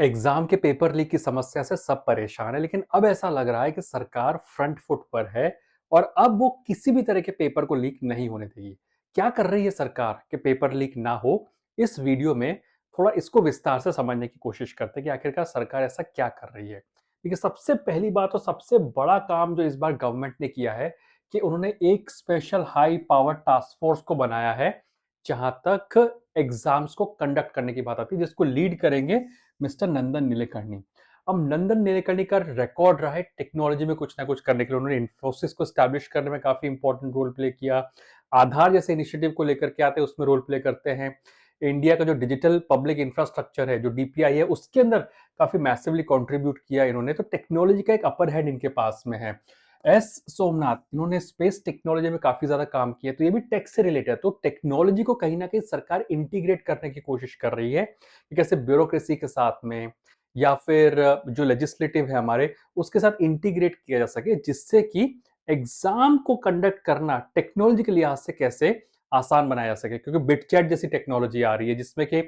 Exam के paper leak की समस्या से सब परेशान है, लेकिन अब ऐसा लग रहा है कि सरकार फ्रंट फुट पर है और अब वो किसी भी तरह के पेपर को लीक नहीं होने देगी। क्या कर रही है सरकार कि पेपर लीक ना हो? इस वीडियो में थोड़ा इसको विस्तार से समझने की कोशिश करते हैं कि आखिरकार सरकार ऐसा क्या कर रही है। देखिए, सबसे पहली बात और सबसे बड़ा काम जो इस बार गवर्नमेंट ने किया है कि उन्होंने एक special high power task force को बनाया है, जहां तक एग्जाम्स को कंडक्ट करने की बात आती है, जिसको लीड करेंगे मिस्टर नंदन नीलेकर्णी। अब नंदन नीलेकर्णी का रिकॉर्ड रहा है टेक्नोलॉजी में कुछ ना कुछ करने के लिए। उन्होंने इन्फोसिस को स्टैब्लिश करने में काफी इंपॉर्टेंट रोल प्ले किया। आधार जैसे इनिशिएटिव को लेकर के आते हैं, उसमें रोल प्ले करते हैं। इंडिया का जो डिजिटल पब्लिक इंफ्रास्ट्रक्चर है, जो डीपीआई है, उसके अंदर काफी मैसिवली कंट्रीब्यूट किया इन्होंने। तो टेक्नोलॉजी का एक अपर हैंड इनके पास में है। एस सोमनाथ, इन्होंने स्पेस टेक्नोलॉजी में काफी ज्यादा काम किया, तो ये भी टेक से रिलेटेड है। तो टेक्नोलॉजी को कहीं ना कहीं सरकार इंटीग्रेट करने की कोशिश कर रही है कि कैसे ब्यूरोक्रेसी के साथ में या फिर जो लेजिस्लेटिव है हमारे, उसके साथ इंटीग्रेट किया जा सके, जिससे कि एग्जाम को कंडक्ट करना टेक्नोलॉजी के लिहाज से कैसे आसान बनाया जा सके। क्योंकि बिटचैट जैसी टेक्नोलॉजी आ रही है, जिसमें कि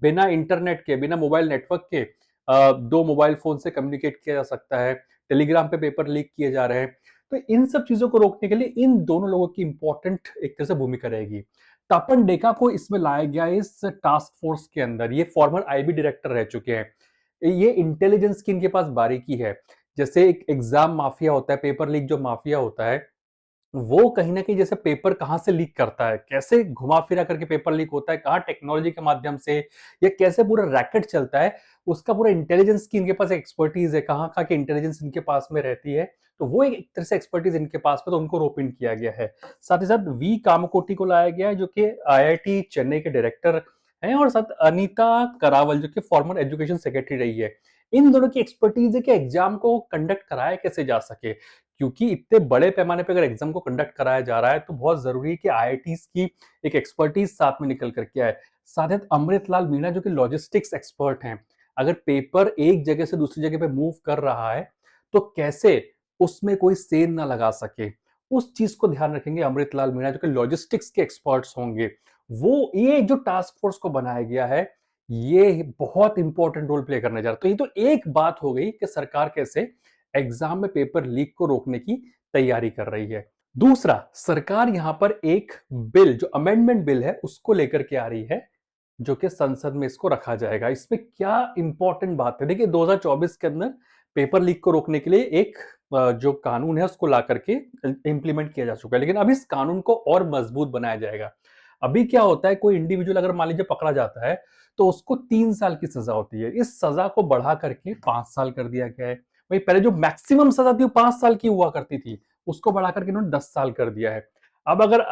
बिना इंटरनेट के, बिना मोबाइल नेटवर्क के दो मोबाइल फोन से कम्युनिकेट किया जा सकता है। टेलीग्राम पे पेपर लीक किए जा रहे हैं। तो इन सब चीजों को रोकने के लिए इन दोनों लोगों की इंपॉर्टेंट एक तरह से भूमिका रहेगी। तपन डेका को इसमें लाया गया इस टास्क फोर्स के अंदर। ये फॉर्मर आईबी डायरेक्टर रह चुके हैं। ये इंटेलिजेंस की इनके पास बारीकी है। जैसे एक एग्जाम माफिया होता है, पेपर लीक जो माफिया होता है, वो कहीं ना कहीं जैसे पेपर कहाँ से लीक करता है, कैसे घुमा फिरा करके पेपर लीक होता है, कहाँ टेक्नोलॉजी के माध्यम से, या कैसे पूरा रैकेट चलता है, उसका पूरा इंटेलिजेंस की इनके पास एक्सपर्टीज है। कहाँ कहाँ की इंटेलिजेंस इनके पास में रहती है, तो वो एक तरह से एक्सपर्टीज इनके पास में, तो उनको रोप इन किया गया है। साथ ही साथ वी कामकोटी को लाया गया है, जो कि आईआईटी चेन्नई के डायरेक्टर हैं, और साथ अनीता करावल, जो कि फॉर्मर एजुकेशन सेक्रेटरी रही है। इन दोनों की एक्सपर्टीज है कि एग्जाम को कंडक्ट कराया कैसे जा सके। क्योंकि इतने बड़े पैमाने पे अगर एग्जाम को कंडक्ट कराया जा रहा है, तो बहुत जरूरी है कि आईआईटीज की एक एक्सपर्टीज साथ में निकल करके आए। साथ ही अमृतलाल मीणा, जो कि लॉजिस्टिक्स एक्सपर्ट हैं, अगर पेपर एक जगह से दूसरी जगह पे मूव कर रहा है, तो कैसे उसमें कोई सेल ना लगा सके, उस चीज को ध्यान रखेंगे अमृतलाल मीणा, जो कि लॉजिस्टिक्स के एक्सपर्ट्स होंगे। वो ये जो टास्क फोर्स को बनाया गया है, ये बहुत इंपॉर्टेंट रोल प्ले करने जा रहा है। तो ये तो एक बात हो गई कि सरकार कैसे एग्जाम में पेपर लीक को रोकने की तैयारी कर रही है। दूसरा, सरकार यहां पर एक बिल, जो अमेंडमेंट बिल है, उसको लेकर के आ रही है, जो कि संसद में इसको रखा जाएगा। इसमें क्या इंपॉर्टेंट बात है, देखिए 2024 के अंदर पेपर लीक को रोकने के लिए एक जो कानून है उसको ला करके इंप्लीमेंट किया जा चुका है, लेकिन अब इस कानून को और मजबूत बनाया जाएगा। अभी क्या होता है, कोई इंडिविजुअल अगर मान लीजिए पकड़ा जाता है, तो उसको 3 साल की सजा होती है। इस सजा को बढ़ा करके 5 साल कर दिया गया है। वही पहले जो मैक्सिमम सजा थी वो 5 साल की हुआ करती थी, उसको बढ़ाकर के इन्होंने 10 साल कर दिया है। अब अगर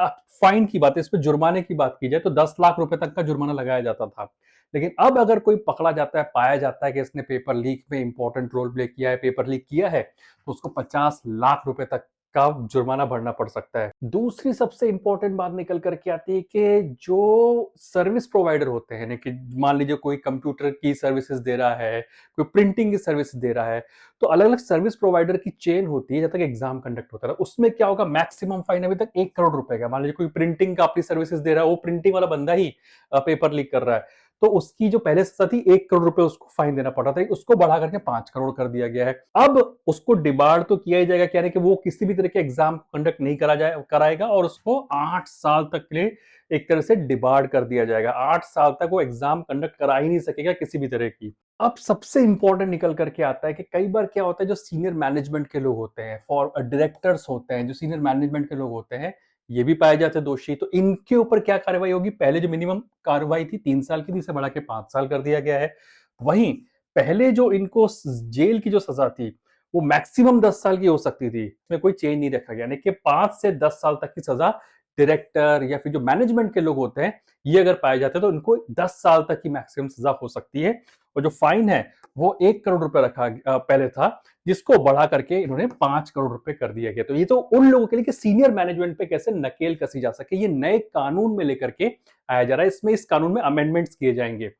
फाइन की बात है, इस पे जुर्माने की बात की जाए, तो 10 लाख रुपए तक का जुर्माना लगाया जाता था। लेकिन अब अगर कोई पकड़ा जाता है, पाया जाता है कि इसने पेपर लीक में इंपॉर्टेंट रोल प्ले किया है, पेपर लीक किया है, तो उसको 50 लाख रुपए तक का जुर्माना भरना पड़ सकता है। दूसरी सबसे इंपॉर्टेंट बात निकल करके आती है कि जो सर्विस प्रोवाइडर होते हैं, कि मान लीजिए कोई कंप्यूटर की सर्विसेज दे रहा है, कोई प्रिंटिंग की सर्विस दे रहा है, तो अलग अलग सर्विस प्रोवाइडर की चेन होती है। जब तक एग्जाम कंडक्ट होता है, उसमें क्या होगा, मैक्सिमम फाइन अभी तक 1 करोड़ रुपए का। मान लीजिए कोई प्रिंटिंग का अपनी सर्विसेज दे रहा है, वो प्रिंटिंग वाला बंदा ही पेपर लीक कर रहा है, तो उसकी जो पहले सजा थी 1 करोड़ रुपए उसको फाइन देना पड़ रहा था, उसको बढ़ा करके 5 करोड़ कर दिया गया है। अब उसको डिबार तो किया ही जाएगा, कह रहे कि वो किसी भी तरह के एग्जाम कंडक्ट नहीं कराएगा, और उसको 8 साल तक के लिए एक तरह से डिबार्ड कर दिया जाएगा। 8 साल तक वो एग्जाम कंडक्ट करा ही नहीं सकेगा किसी भी तरह की। अब सबसे इंपॉर्टेंट निकल करके आता है कि कई बार क्या होता है, जो सीनियर मैनेजमेंट के लोग होते हैं, फॉर डायरेक्टर्स होते हैं, जो सीनियर मैनेजमेंट के लोग होते हैं, ये भी पाए जाते हैं दोषी। तो इनके ऊपर क्या कार्रवाई होगी, पहले जो मिनिमम कार्रवाई थी 3 साल की थी, इसे बढ़ा के 5 साल कर दिया गया है। वहीं पहले जो इनको जेल की जो सजा थी, वो मैक्सिमम 10 साल की हो सकती थी, इसमें कोई चेंज नहीं रखा गया, यानी कि 5 से 10 साल तक की सजा डायरेक्टर या फिर जो मैनेजमेंट के लोग होते हैं, ये अगर पाए जाते हैं, तो इनको 10 साल तक की मैक्सिमम सजा हो सकती है। और जो फाइन है वो 1 करोड़ रुपए रखा पहले था, जिसको बढ़ा करके इन्होंने 5 करोड़ रुपए कर दिया गया। तो ये तो उन लोगों के लिए कि सीनियर मैनेजमेंट पे कैसे नकेल कसी जा सके, ये नए कानून में लेकर के आया जा रहा है। इसमें इस कानून में अमेंडमेंट्स किए जाएंगे।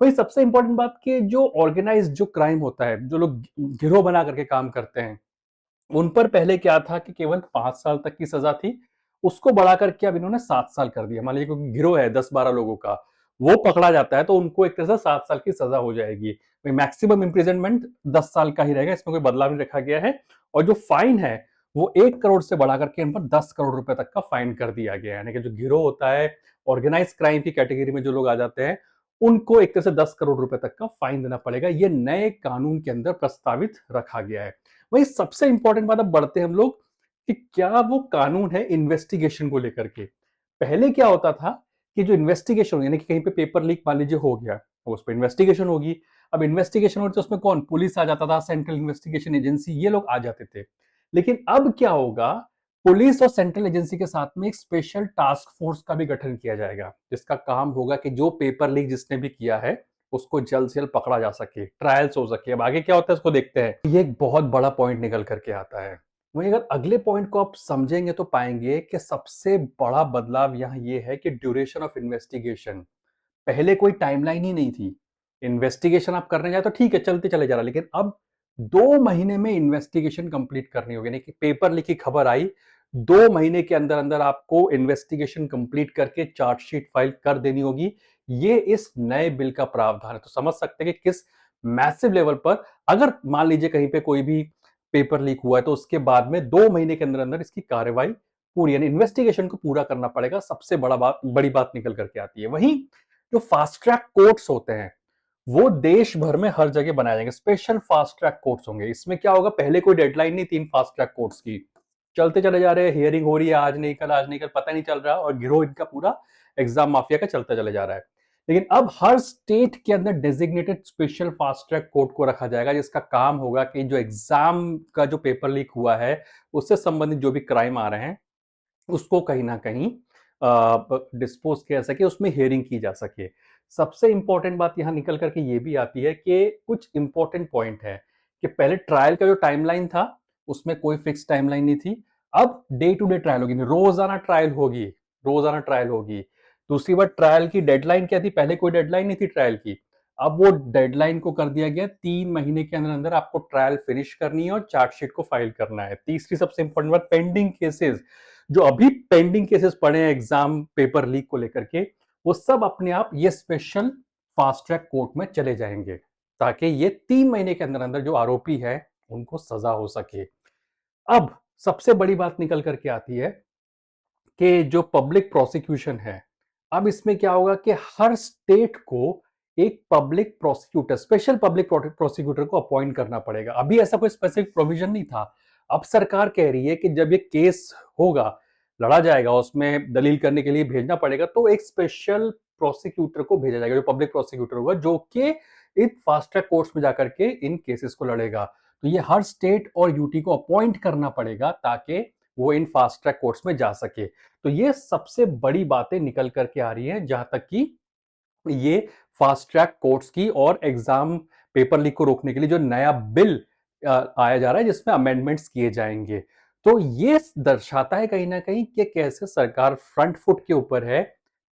वही सबसे इंपॉर्टेंट बात कि जो ऑर्गेनाइज जो क्राइम होता है, जो लोग गिरोह बना करके काम करते हैं, उन पर पहले क्या था कि केवल 5 साल तक की सजा थी, उसको बढ़ाकर के अब इन्होंने 7 साल कर दिया। मान लीजिए कोई गिरोह है 10-12 लोगों का, वो पकड़ा जाता है तो उनको एक तरह से 7 साल की सजा हो जाएगी। मैक्सिमम इम्प्रिजनमेंट 10 साल का ही रहेगा, इसमें कोई बदलाव नहीं रखा गया है। और जो फाइन है वो 1 करोड़ से बढ़ा करके इन पर 10 करोड़ रुपए तक का फाइन कर दिया गया है। यानी कि जो गिरोह होता है, ऑर्गेनाइज क्राइम की कैटेगरी में जो लोग आ जाते हैं, उनको एक तरह से 10 करोड़ रुपए तक का फाइन देना पड़ेगा। ये नए कानून के अंदर प्रस्तावित रखा गया है। वहीं सबसे इंपॉर्टेंट बात, अब बढ़ते हैं हम लोग कि क्या वो कानून है इन्वेस्टिगेशन को लेकर के। पहले क्या होता था कि जो इन्वेस्टिगेशन यानी कि कहीं पे पेपर लीक मान लीजिए हो गया, तो उस पर इन्वेस्टिगेशन होगी। अब इन्वेस्टिगेशन होती तो उसमें कौन, पुलिस आ जाता था, सेंट्रल इन्वेस्टिगेशन एजेंसी, ये लोग आ जाते थे। लेकिन अब क्या होगा, पुलिस और सेंट्रल एजेंसी के साथ में एक स्पेशल टास्क फोर्स का भी गठन किया जाएगा, जिसका काम होगा कि जो पेपर लीक जिसने भी किया है उसको जल्द से जल्द पकड़ा जा सके, ट्रायल्स हो सके। अब आगे क्या होता है उसको देखते हैं। ये एक बहुत बड़ा पॉइंट निकल करके आता है। वहीं अगर अगले पॉइंट को आप समझेंगे तो पाएंगे कि सबसे बड़ा बदलाव यहाँ ये है कि ड्यूरेशन ऑफ इन्वेस्टिगेशन। पहले कोई टाइमलाइन ही नहीं थी। इन्वेस्टिगेशन आप करने जाए तो ठीक है, चलते चले जा रहा, लेकिन अब 2 महीने में इन्वेस्टिगेशन कंप्लीट करनी होगी। यानी कि पेपर लीक की खबर आई, 2 महीने के अंदर अंदर आपको इन्वेस्टिगेशन कंप्लीट करके चार्जशीट फाइल कर देनी होगी। ये इस नए बिल का प्रावधान है। तो समझ सकते हैं कि किस मैसिव लेवल पर, अगर मान लीजिए कहीं पे कोई भी पेपर लीक हुआ है तो उसके बाद में 2 महीने के अंदर अंदर इसकी कार्रवाई पूरी, यानी इन्वेस्टिगेशन को पूरा करना पड़ेगा। सबसे बड़ी बात निकल करके आती है। वहीं जो फास्ट ट्रैक कोर्ट्स होते हैं वो देश भर में हर जगह बनाए जाएंगे। स्पेशल फास्ट ट्रैक कोर्ट्स होंगे। इसमें क्या होगा, पहले कोई डेडलाइन नहीं थी इन फास्ट ट्रैक कोर्ट्स की, चलते चले जा रहे हैं, हियरिंग हो रही है, आज नहीं कल, आज नहीं कल, पता नहीं चल रहा, और गिरोह इनका पूरा एग्जाम माफिया का चलता चले जा रहा है। लेकिन अब हर स्टेट के अंदर designated special fast track court को रखा जाएगा, जिसका काम होगा कि जो एग्जाम का जो पेपर लीक हुआ है उससे संबंधित जो भी क्राइम आ रहे हैं उसको कहीं ना कहीं डिस्पोज किया सके, उसमें हियरिंग की जा सके। सबसे इंपॉर्टेंट बात यहां निकल करके ये भी आती है कि कुछ इंपॉर्टेंट पॉइंट है कि पहले ट्रायल का जो टाइमलाइन था उसमें कोई फिक्स टाइमलाइन नहीं थी। अब डे टू डे ट्रायल होगी, रोजाना ट्रायल होगी, रोजाना ट्रायल होगी। दूसरी बात, ट्रायल की डेडलाइन क्या थी, पहले कोई डेडलाइन नहीं थी ट्रायल की। अब वो डेडलाइन को कर दिया गया, 3 महीने के अंदर अंदर आपको ट्रायल फिनिश करनी है और चार्जशीट को फाइल करना है। तीसरी सबसे इंपॉर्टेंट बात, पेंडिंग केसेस, जो अभी पेंडिंग केसेस पड़े हैं एग्जाम पेपर लीक को लेकर के, वो सब अपने आप ये स्पेशल फास्ट ट्रैक कोर्ट में चले जाएंगे, ताकि ये 3 महीने के अंदर अंदर जो आरोपी है उनको सजा हो सके। अब सबसे बड़ी बात निकल करके आती है कि जो पब्लिक प्रोसिक्यूशन है, अब इसमें क्या होगा कि हर स्टेट को एक public prosecutor, special public prosecutor को अपॉइंट करना पड़ेगा। अभी ऐसा कोई स्पेसिफिक प्रोविजन नहीं था। अब सरकार कह रही है कि जब ये केस होगा, लड़ा जाएगा, उसमें दलील करने के लिए भेजना पड़ेगा, तो एक स्पेशल प्रोसिक्यूटर को भेजा जाएगा, जो पब्लिक प्रोसिक्यूटर होगा, जो कि इन फास्ट ट्रैक कोर्ट्स में जाकर के इन केसेस को लड़ेगा। तो ये हर स्टेट और यूटी को अपॉइंट करना पड़ेगा ताकि वो इन फास्ट ट्रैक कोर्ट्स में जा सके। तो ये सबसे बड़ी बातें निकल करके आ रही हैं, जहां तक कि ये फास्ट ट्रैक कोर्ट्स की और एग्जाम पेपर लीक को रोकने के लिए जो नया बिल आया जा रहा है, जिसमें अमेंडमेंट्स किए जाएंगे। तो ये दर्शाता है कहीं ना कहीं कि कैसे सरकार फ्रंट फुट के ऊपर है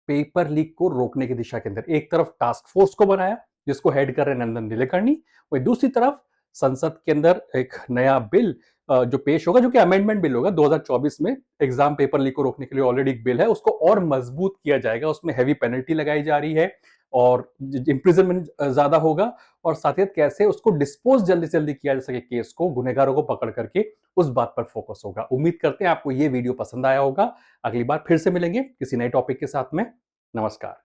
पेपर लीक को रोकने की दिशा के अंदर। एक तरफ टास्क फोर्स को बनाया जिसको हेड कर रहे हैं नंदन नीलेकर्णी, वही दूसरी तरफ संसद के अंदर एक नया बिल जो पेश होगा, जो कि अमेंडमेंट बिल होगा 2024 में। एग्जाम पेपर लीक को रोकने के लिए ऑलरेडी एक बिल है, उसको और मजबूत किया जाएगा, उसमें हैवी पेनल्टी लगाई जा रही है और इम्प्रिजनमेंट ज्यादा होगा, और साथ ही कैसे उसको डिस्पोज जल्दी से जल्दी किया जा सके, केस को, गुनहगारों को पकड़ करके, उस बात पर फोकस होगा। उम्मीद करते हैं आपको ये वीडियो पसंद आया होगा। अगली बार फिर से मिलेंगे किसी नए टॉपिक के साथ में। नमस्कार।